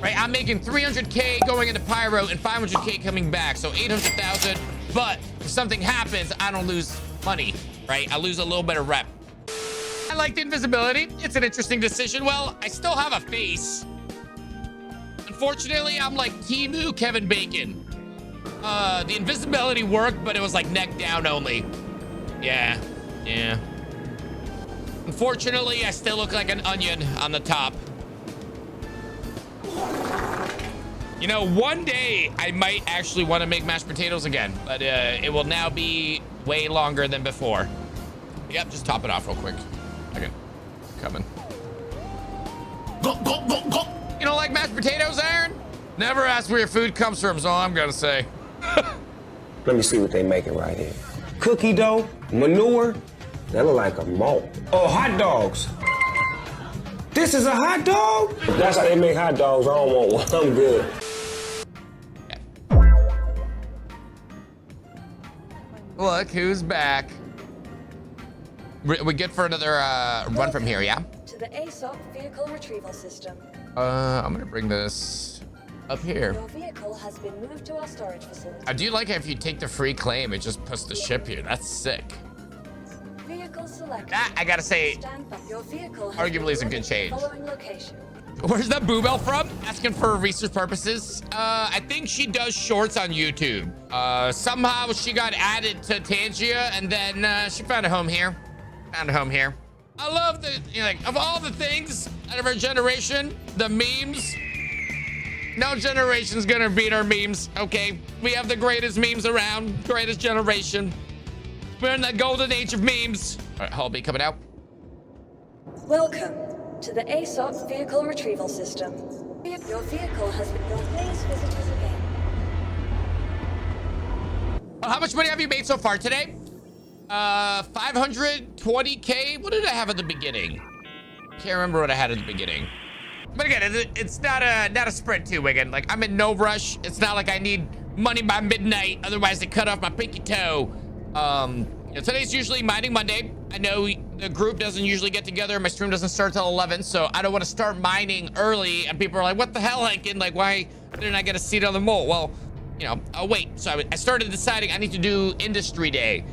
right? I'm making 300K going into pyro and 500K coming back. So 800,000, but if something happens, I don't lose money, right? I lose a little bit of rep. I like the invisibility. It's an interesting decision. Well, I still have a face. Unfortunately, I'm like Timu Kevin Bacon. The invisibility worked, but it was like neck down only. Yeah. Unfortunately, I still look like an onion on the top. You know, one day I might actually want to make mashed potatoes again, but it will now be way longer than before. Yep, just top it off real quick. Okay, coming. You don't like mashed potatoes, Aaron? Never ask where your food comes from, is all I'm gonna say. Let me see what they making right here. Cookie dough, manure, that look like a malt. Oh, hot dogs. This is a hot dog? If that's how they make hot dogs, I don't want one. I'm good. Look who's back. We good for another run from here, yeah? To the ASOP vehicle retrieval system. I'm gonna bring this up here. Your vehicle has been moved to our storage facility. I do like how if you take the free claim, it just puts the ship here. That's sick. Vehicle selected. That, I gotta say, your vehicle arguably is a good change. Following location. Where's that Boo Bell from? Asking for research purposes. I think she does shorts on YouTube. Somehow she got added to Tangia and then she found a home here. I love the, you know, like, of all the things out of our generation, the memes. No generation's gonna beat our memes, okay? We have the greatest memes around, greatest generation. We're in that golden age of memes. All right, Holby coming out. Welcome to the ASOP vehicle retrieval system. Your vehicle has been your please visit us again. How much money have you made so far today? 520K. What did I have at the beginning? Can't remember what I had at the beginning. But again, it's not a sprint too, Wigan. Like, I'm in no rush. It's not like I need money by midnight, otherwise they cut off my pinky toe. You know, today's usually Mining Monday. I know the group doesn't usually get together. My stream doesn't start till 11, so I don't want to start mining early. And people are like, "What the hell, Henken? Like, why didn't I get a seat on the mole?" Well, you know, I'll wait. So I started deciding I need to do Industry Day.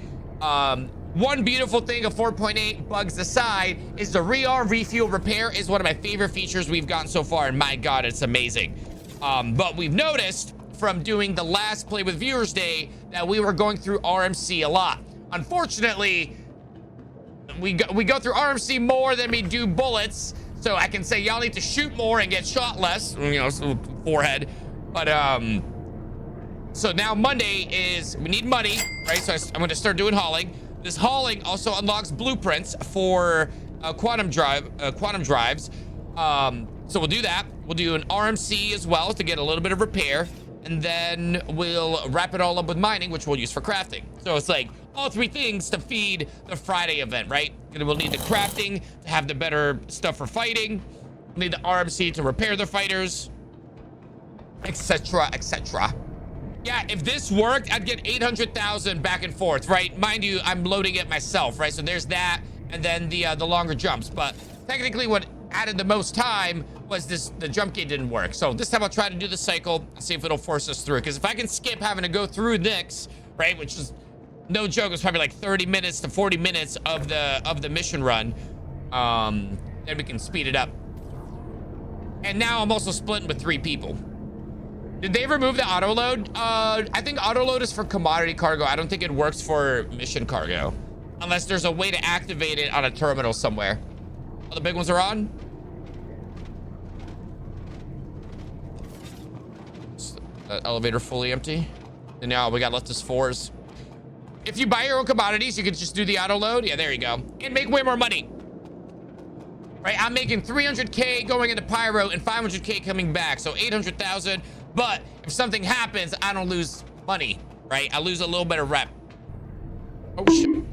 One beautiful thing of 4.8, bugs aside, is the refuel repair is one of my favorite features we've gotten so far, and my God, it's amazing. But we've noticed from doing the last Play with Viewers Day that we were going through RMC a lot. Unfortunately, we go through RMC more than we do bullets, so I can say y'all need to shoot more and get shot less, you know, forehead. But so now Monday is we need money, right? So I'm going to start doing hauling. This hauling also unlocks blueprints for quantum drives. So we'll do that. We'll do an RMC as well to get a little bit of repair, and then we'll wrap it all up with mining, which we'll use for crafting. So it's like all three things to feed the Friday event, right? And we'll need the crafting to have the better stuff for fighting. We'll need the RMC to repair the fighters, etc., etc. Yeah, if this worked, I'd get 800,000 back and forth, right? Mind you, I'm loading it myself, right? So there's that, and then the longer jumps. But technically, what added the most time was the jump gate didn't work. So this time I'll try to do the cycle and see if it'll force us through. Because if I can skip having to go through Nyx, right, which is no joke, it's probably like 30 minutes to 40 minutes of the mission run, then we can speed it up. And now I'm also splitting with 3 people. Did they remove the auto load? I think auto load is for commodity cargo. I don't think it works for mission cargo, unless there's a way to activate it on a terminal somewhere. Oh, the big ones are on. Elevator fully empty. And now we got left as 4s. If you buy your own commodities, you can just do the auto load. Yeah, there you go. And make way more money. Right, I'm making 300K going into pyro and 500K coming back. So 800,000. But if something happens, I don't lose money, right? I lose a little bit of rep. Oh, shit.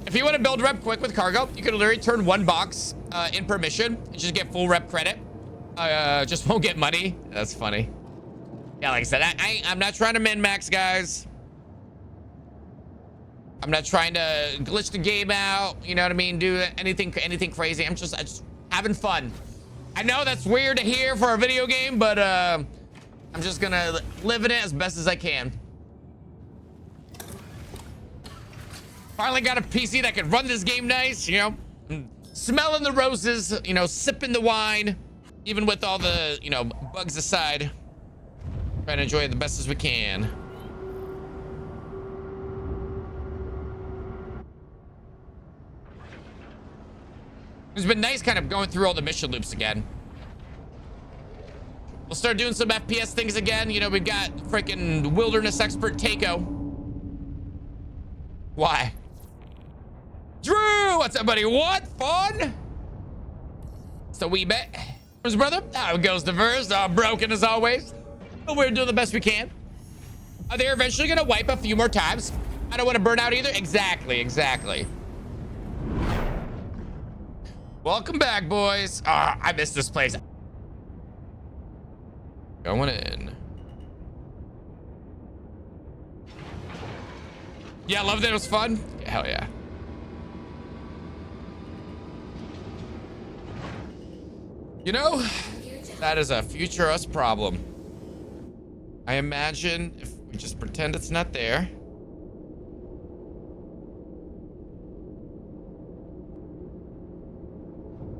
If you want to build rep quick with cargo, you can literally turn 1 box in per mission and just get full rep credit. Just won't get money. That's funny. Yeah, like I said, I'm not trying to min-max, guys. I'm not trying to glitch the game out. You know what I mean? Do anything crazy. I'm just having fun. I know that's weird to hear for a video game, but I'm just gonna live in it as best as I can. Finally got a PC that can run this game nice, you know, smelling the roses, you know, sipping the wine, even with all the, you know, bugs aside. Trying to enjoy it the best as we can. It's been nice kind of going through all the mission loops again. We'll start doing some FPS things again. You know, we've got freaking wilderness expert Takeo. Why? Drew, what's up, buddy? What fun? It's a wee bit. His brother, how it goes diverse, all broken as always. But we're doing the best we can. Are they eventually gonna wipe a few more times? I don't want to burn out either. Exactly, exactly. Welcome back, boys. I missed this place. Going in. Yeah, I love that it was fun. Yeah, hell yeah. You know, that is a future us problem. I imagine if we just pretend it's not there.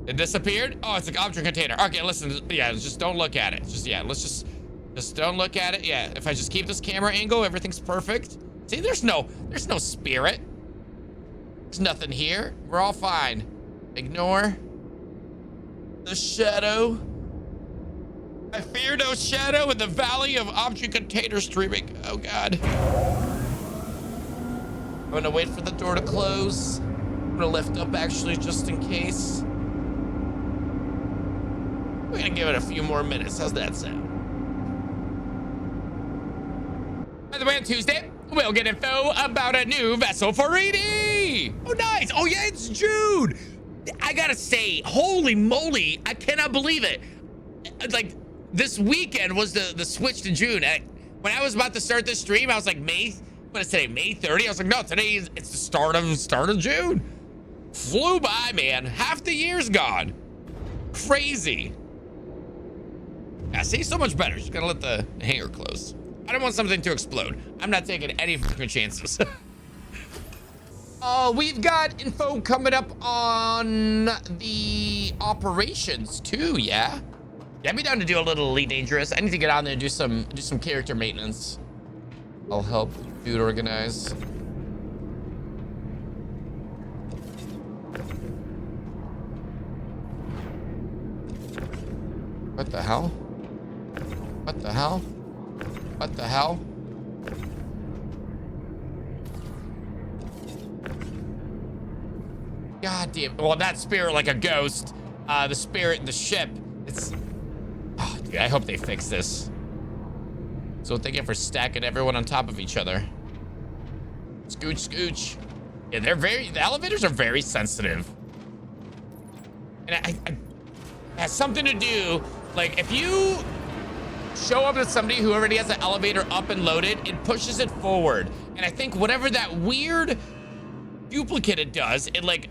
It disappeared? Oh, it's an object container. Okay, listen, yeah, just don't look at it. Let's just don't look at it. Yeah, if I just keep this camera angle, everything's perfect. See, there's no spirit. There's nothing here. We're all fine. Ignore the shadow. I fear no shadow in the valley of object container streaming. Oh God. I'm gonna wait for the door to close. I'm gonna lift up actually just in case. We're gonna give it a few more minutes. How's that sound? By the way, on Tuesday, we'll get info about a new vessel for ED. Oh, nice. Oh, yeah, it's June. I gotta say, holy moly, I cannot believe it. Like, this weekend was the switch to June. When I was about to start this stream, I was like, what is today, May 30? I was like, no, today it's the start of June. Flew by, man. Half the year's gone. Crazy. Yeah, see, so much better. Just gotta let the hanger close. I don't want something to explode. I'm not taking any fucking chances. We've got info coming up on the operations too, yeah? Yeah, I'd be down to do a little Elite Dangerous. I need to get on there and do some character maintenance. I'll help dude organize. What the hell? What the hell? What the hell? God damn. Well, that spirit like a ghost. The spirit in the ship. It's... Oh, dude, I hope they fix this. So what they get for stacking everyone on top of each other. Scooch, scooch. Yeah, the elevators are very sensitive. And it has something to do, like, if you show up with somebody who already has the elevator up and loaded, it pushes it forward. And I think whatever that weird duplicate it does, it like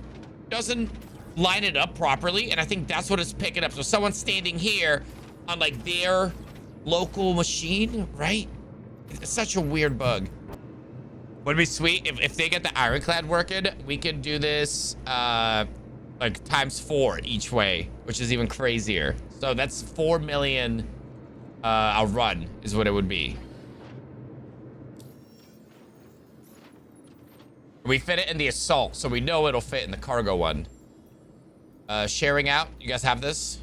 doesn't line it up properly. And I think that's what it's picking up. So someone's standing here on like their local machine, right? It's such a weird bug. Would be sweet if they get the ironclad working, we could do this like ×4 each way, which is even crazier. So that's 4 million a run is what it would be. We fit it in the assault, so we know it'll fit in the cargo one. Sharing out, you guys have this?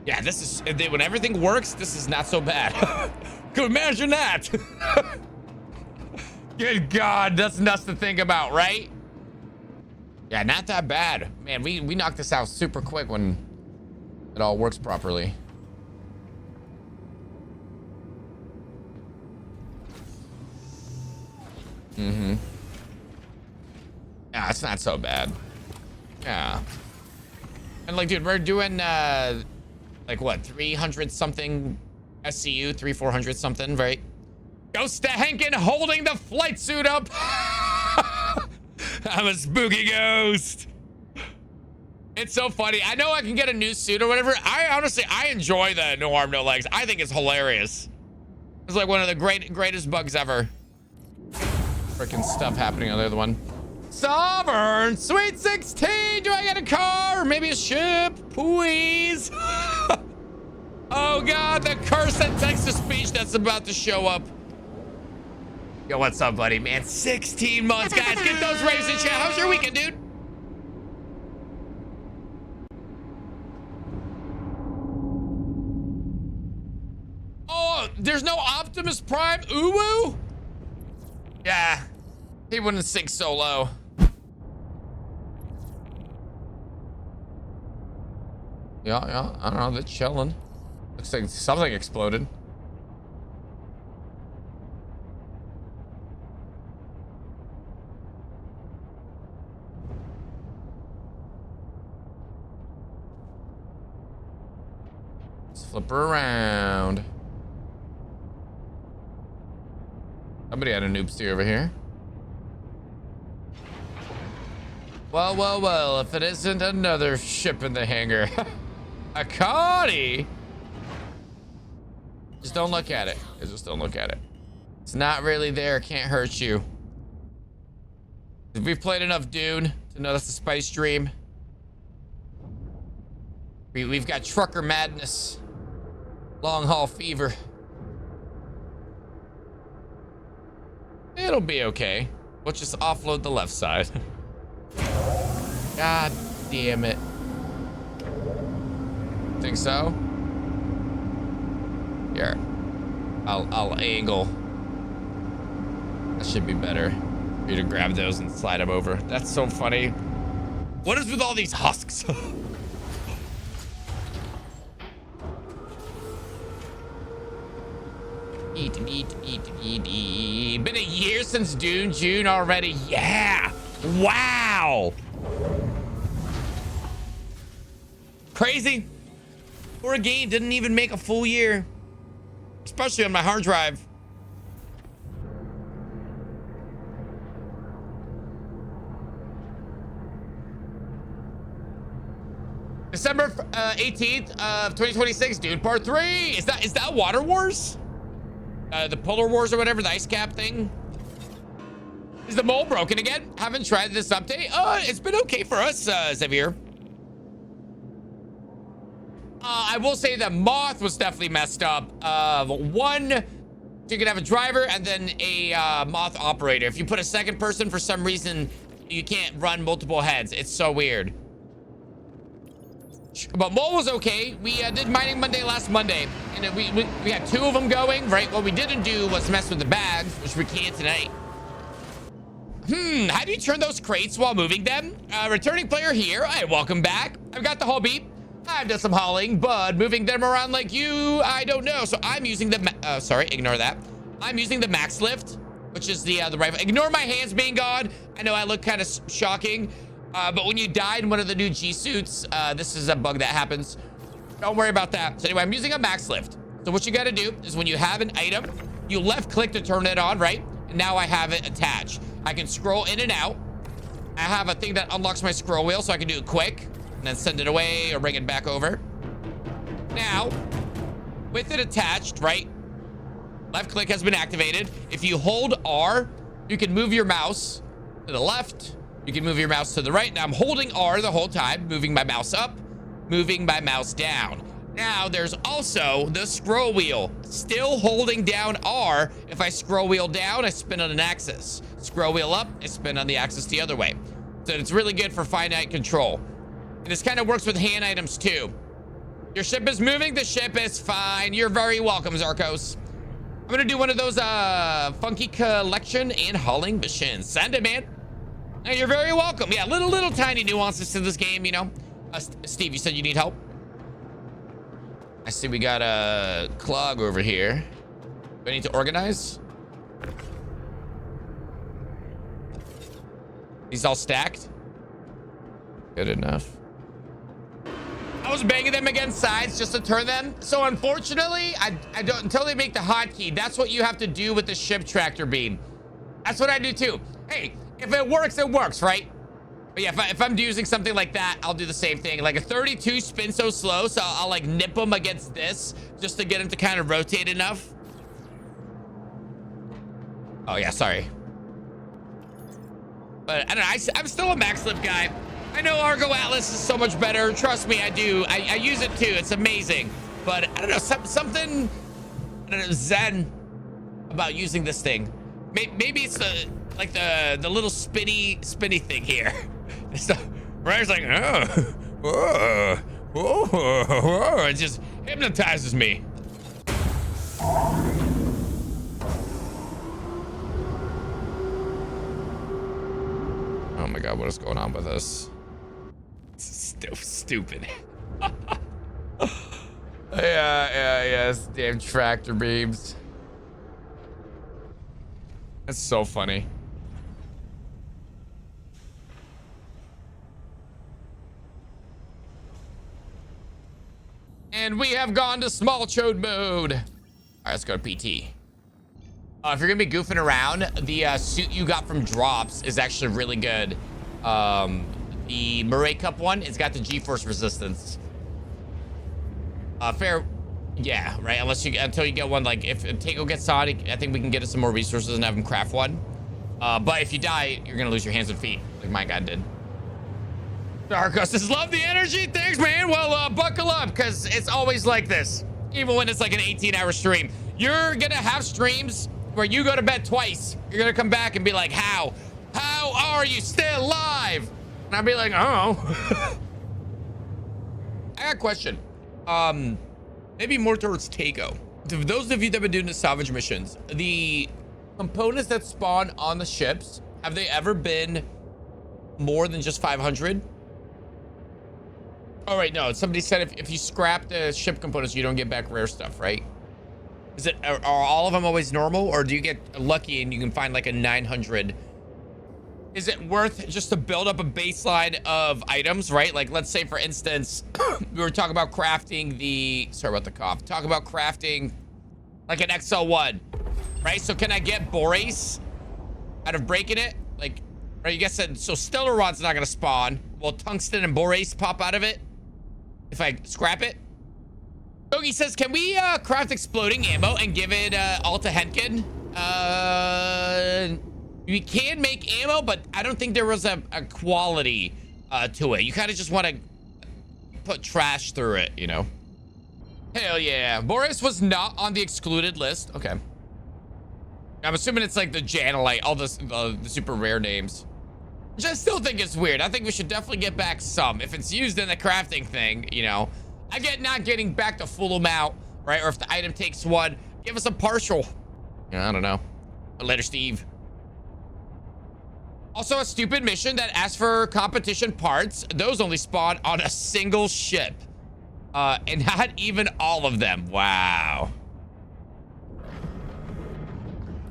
Yeah, this is, when everything works, this is not so bad. Could imagine that. Good God, that's nuts to think about, right? Yeah, not that bad. Man, we knocked this out super quick when it all works properly. Mm-hmm. Yeah, it's not so bad. Yeah. And like, dude, we're doing like what, 300 something SCU, 400 something, right? Ghost to Henken holding the flight suit up. I'm a spooky ghost. It's so funny. I know I can get a new suit or whatever. I enjoy the no arm, no legs. I think it's hilarious. It's like one of the greatest bugs ever. Freaking stuff happening on the other one. Sovereign, sweet 16. Do I get a car? Or maybe a ship? Please. Oh God, the curse and text-to-speech that's about to show up. Yo, what's up, buddy? Man, 16 months, guys. Get those raves in chat. How's your weekend, dude? Oh, there's no Optimus Prime Uwu? Yeah, he wouldn't sink so low. Yeah, I don't know, they're chilling. Looks like something exploded. Let's flip her around. Somebody had a noob steer over here. Well, if it isn't another ship in the hangar. A Connie. Just don't look at it. Just don't look at it. It's not really there. Can't hurt you. We've played enough Dune to know that's a spice dream. We've got trucker madness. Long haul fever. It'll be okay. We'll just offload the left side. God damn it. Think so? Here. I'll angle. That should be better. For you to grab those and slide them over. That's so funny. What is with all these husks? Been a year since June already. Yeah. Wow. Crazy. For a game, didn't even make a full year. Especially on my hard drive. December 18th of 2026, dude. Part 3. Is that Water Wars? The Polar Wars or whatever, the ice cap thing. Is the mole broken again? Haven't tried this update. It's been okay for us, Xavier. I will say the moth was definitely messed up. One, you can have a driver and then a moth operator. If you put a second person, for some reason, you can't run multiple heads. It's so weird. But mole was okay. We did mining Monday last Monday, and we had 2 of them going, right? What we didn't do was mess with the bags, which we can tonight. How do you turn those crates while moving them? Returning player here. Hey, welcome back. I've got the hobby. I've done some hauling, but moving them around like you, I don't know. So I'm using the, sorry, ignore that. I'm using the max lift, which is the rifle. Ignore my hands being gone. I know I look kind of shocking, but when you die in one of the new G suits, this is a bug that happens. Don't worry about that. So anyway, I'm using a max lift. So what you got to do is when you have an item, you left click to turn it on, right? And now I have it attached. I can scroll in and out. I have a thing that unlocks my scroll wheel, so I can do it quick and then send it away or bring it back over. Now, with it attached, right? Left click has been activated. If you hold R, you can move your mouse to the left. You can move your mouse to the right. Now I'm holding R the whole time, moving my mouse up, moving my mouse down. Now there's also the scroll wheel. Still holding down R. If I scroll wheel down, I spin on an axis. Scroll wheel up, I spin on the axis the other way. So it's really good for finite control. And this kind of works with hand items too. Your ship is moving, the ship is fine. You're very welcome, Zarkos. I'm gonna do one of those funky collection and hauling missions. Send it, man. Hey, you're very welcome. Yeah, little tiny nuances to this game, you know. Steve, you said you need help? I see we got a clog over here. Do I need to organize? These all stacked? Good enough. I was banging them against sides just to turn them. So unfortunately, I don't, until they make the hotkey, that's what you have to do with the ship tractor beam. That's what I do too. Hey, if it works, right? But yeah, if I'm using something like that, I'll do the same thing. Like a 32 spin so slow, so I'll like nip them against this just to get them to kind of rotate enough. Oh yeah, sorry. But I don't know, I'm still a max lift guy. I know Argo Atlas is so much better. Trust me, I do. I use it too. It's amazing. But I don't know, something I don't know, zen about using this thing. Maybe it's the little spinny thing here. It's the, where it's like, it just hypnotizes me. Oh my God, what is going on with this? It's stupid. Yeah, damn tractor beams. That's so funny. And we have gone to small chode mode. All right, let's go to PT. If you're gonna be goofing around, the suit you got from drops is actually really good. The Murray Cup one, it's got the G-force resistance. Fair, yeah, right. Until you get one, like if Tango gets on, I think we can get us some more resources and have him craft one. But if you die, you're gonna lose your hands and feet, like my guy did. Darkus says, love the energy. Thanks, man. Well, buckle up, because it's always like this. Even when it's like an 18-hour stream. You're going to have streams where you go to bed twice. You're going to come back and be like, how are you still alive? And I'll be like, oh. I got a question. Maybe more towards Tago. To those of you that have been doing the salvage missions, the components that spawn on the ships, have they ever been more than just 500? Oh, right, no. Somebody said if you scrap the ship components, you don't get back rare stuff, right? Are all of them always normal, or do you get lucky and you can find like a 900? Is it worth just to build up a baseline of items, right? Like, let's say, for instance, we were talking about crafting the... Sorry about the cough. Talk about crafting like an XL1, right? So can I get Borace out of breaking it? Like, right, you guess that... So Stellar Rod's not going to spawn. Will Tungsten and Borace pop out of it if I scrap it? Yogi says, can we craft exploding ammo and give it all to Henken? We can make ammo, but I don't think there was a quality to it. You kind of just want to put trash through it, you know? Hell yeah. Boris was not on the excluded list. Okay. I'm assuming it's like the Janelite, all the super rare names. Which I still think is weird. I think we should definitely get back some. If it's used in the crafting thing, you know. I get not getting back the full amount, right? Or if the item takes one, give us a partial. I don't know. Later, Steve. Also, a stupid mission that asks for competition parts. Those only spawn on a single ship. And not even all of them. Wow.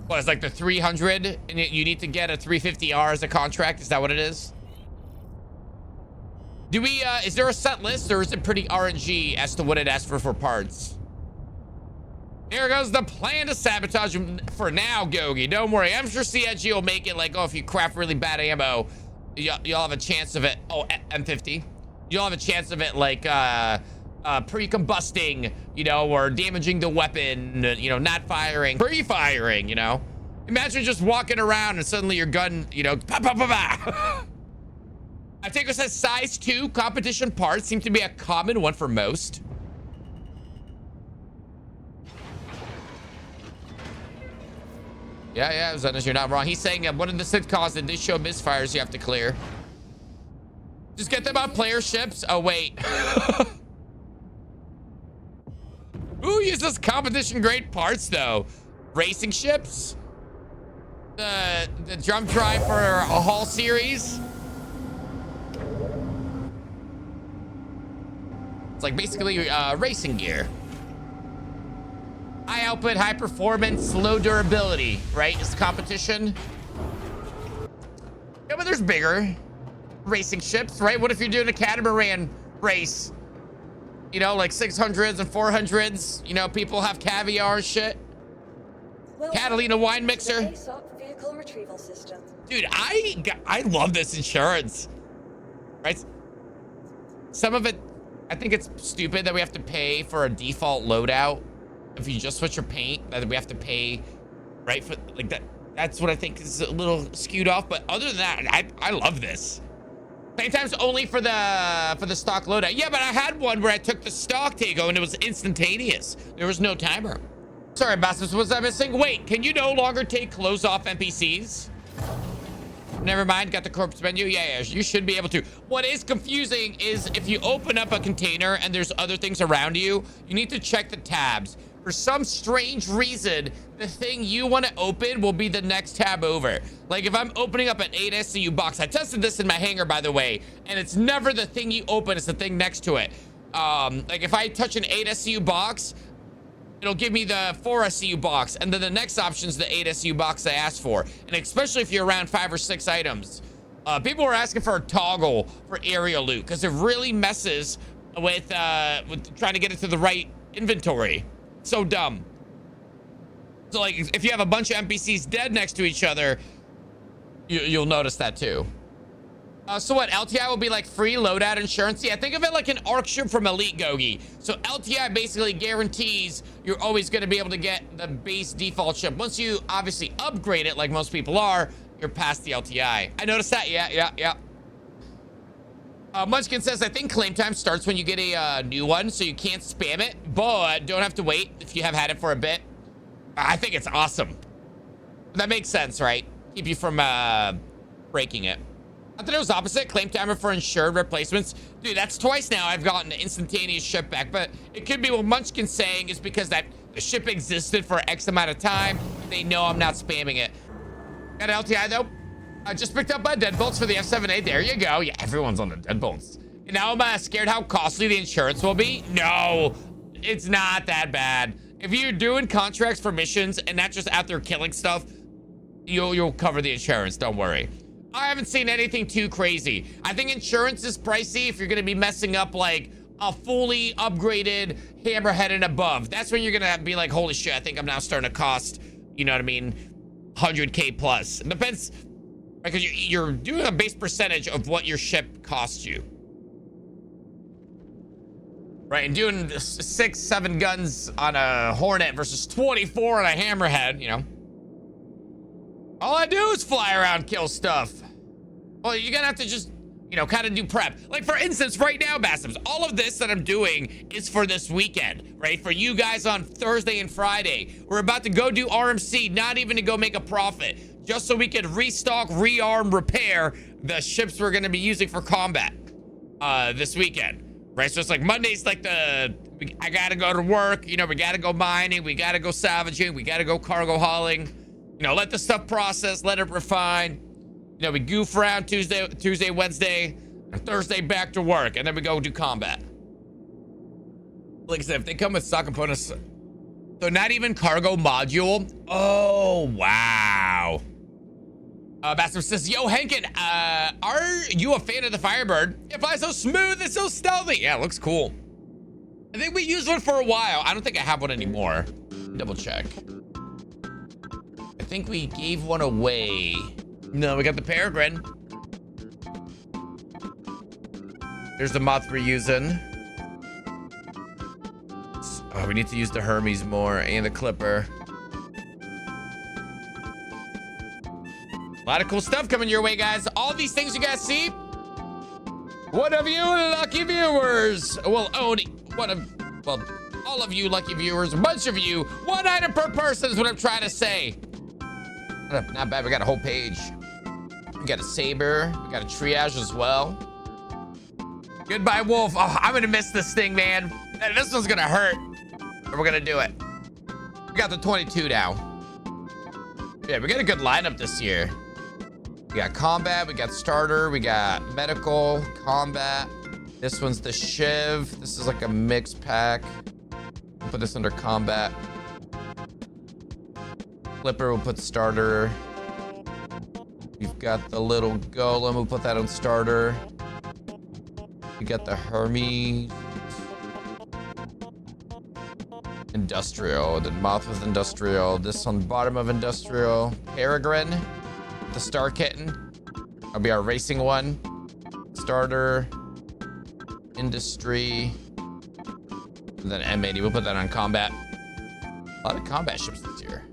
Well, it's like the 300, and you need to get a 350R as a contract. Is that what it is? Do we, is there a set list, or is it pretty RNG as to what it asks for parts? Here goes the plan to sabotage him for now, Gogi. Don't worry. I'm sure CIG will make it like, oh, if you craft really bad ammo, you'll have a chance of it. Oh, M50. You'll have a chance of it, like, pre-combusting, you know, or damaging the weapon, you know, not firing, pre-firing, you know. Imagine just walking around and suddenly your gun, you know, pa pa pa pa. I think it says size 2 competition parts seem to be a common one for most. Yeah, Zenas, you're not wrong. He's saying one of the sitcoms that did show misfires you have to clear. Just get them on player ships. Oh, wait. Who uses competition grade parts, though? Racing ships? The jump drive for a Haul series? It's like basically racing gear. High output, high performance, low durability, right? It's competition. Yeah, but there's bigger racing ships, right? What if you're doing a catamaran race? You know, like 600s and 400s. You know, people have caviar shit. Catalina wine mixer. Vehicle retrieval system. Dude, I love this insurance. right? Some of it, I think it's stupid that we have to pay for a default loadout. If you just switch your paint, that we have to pay, right? For like that. That's what I think is a little skewed off. But other than that, I love this. Same times only for the stock loadout. Yeah, but I had one where I took the stock Tego and it was instantaneous. There was no timer. Sorry, Bastards, was I missing? Wait, can you no longer take clothes off NPCs? Never mind, got the corpse menu. Yeah, you should be able to. What is confusing is if you open up a container and there's other things around you, you need to check the tabs. For some strange reason, the thing you want to open will be the next tab over. Like if I'm opening up an 8 SCU box, I tested this in my hangar, by the way, and it's never the thing you open, it's the thing next to it. Like if I touch an 8 SCU box, it'll give me the 4 SCU box, and then the next option is the 8 SCU box I asked for. And especially if you're around 5 or 6 items. People were asking for a toggle for area loot because it really messes with trying to get it to the right inventory. So dumb. So like if you have a bunch of NPCs dead next to each other, you'll notice that too. So what, LTI will be like free loadout insurance? Yeah, think of it like an ARC ship from Elite Gogi. So LTI basically guarantees you're always going to be able to get the base default ship. Once you obviously upgrade it, like most people are, you're past the LTI. I noticed that. Yeah. Munchkin says, I think claim time starts when you get a new one, so you can't spam it, but don't have to wait if you have had it for a bit. I think it's awesome. That makes sense, right? Keep you from breaking it. I thought it was opposite. Claim timer for insured replacements. Dude, that's twice now I've gotten an instantaneous ship back, but it could be what Munchkin's saying is because that the ship existed for X amount of time. They know I'm not spamming it. Got an LTI though. I just picked up my deadbolts for the F7A. There you go. Yeah, everyone's on the deadbolts. And now am I scared how costly the insurance will be? No, it's not that bad. If you're doing contracts for missions and not just out there killing stuff, you'll cover the insurance. Don't worry. I haven't seen anything too crazy. I think insurance is pricey if you're going to be messing up like a fully upgraded hammerhead and above. That's when you're going to be like, holy shit, I think I'm now starting to cost, you know what I mean, 100K plus. It depends, because you're doing a base percentage of what your ship costs you. Right, and doing 6-7 guns on a Hornet versus 24 on a hammerhead, you know. All I do is fly around, kill stuff. Well, you're gonna have to just, you know, kind of do prep. Like for instance, right now, Bassams, all of this that I'm doing is for this weekend, right? For you guys on Thursday and Friday. We're about to go do RMC, not even to go make a profit, just so we can restock, rearm, repair the ships we're gonna be using for combat this weekend. Right, so it's like Monday's like I gotta go to work, you know, we gotta go mining, we gotta go salvaging, we gotta go cargo hauling, you know, let the stuff process, let it refine, you know, we goof around Tuesday, Wednesday, and Thursday back to work, and then we go do combat. Like I said, if they come with stock components, so not even cargo module. Oh, wow. Bastard says, yo, Henken, are you a fan of the Firebird? It flies so smooth and so stealthy. Yeah, it looks cool. I think we used one for a while. I don't think I have one anymore. Double check. I think we gave one away. No, we got the Peregrine. Here's the moth we're using. Oh, we need to use the Hermes more and the Clipper. A lot of cool stuff coming your way, guys. All these things you guys see, one of you lucky viewers will own all of you lucky viewers, a bunch of you, one item per person is what I'm trying to say. Not bad. We got a whole page. We got a saber. We got a triage as well. Goodbye, Wolf. Oh, I'm gonna miss this thing, man. This one's gonna hurt, but we're gonna do it. We got the 22 now. Yeah, we got a good lineup this year. We got combat, we got starter, we got medical, combat. This one's the Shiv. This is like a mixed pack. We'll put this under combat. Clipper, we'll put starter. We've got the little golem, we'll put that on starter. We got the Hermes. Industrial, the moth with industrial. This on bottom of industrial. Peregrine, the Star Kitten. That'll be our racing one. starter, industry, and then M80. We'll put that on combat. A lot of combat ships this year.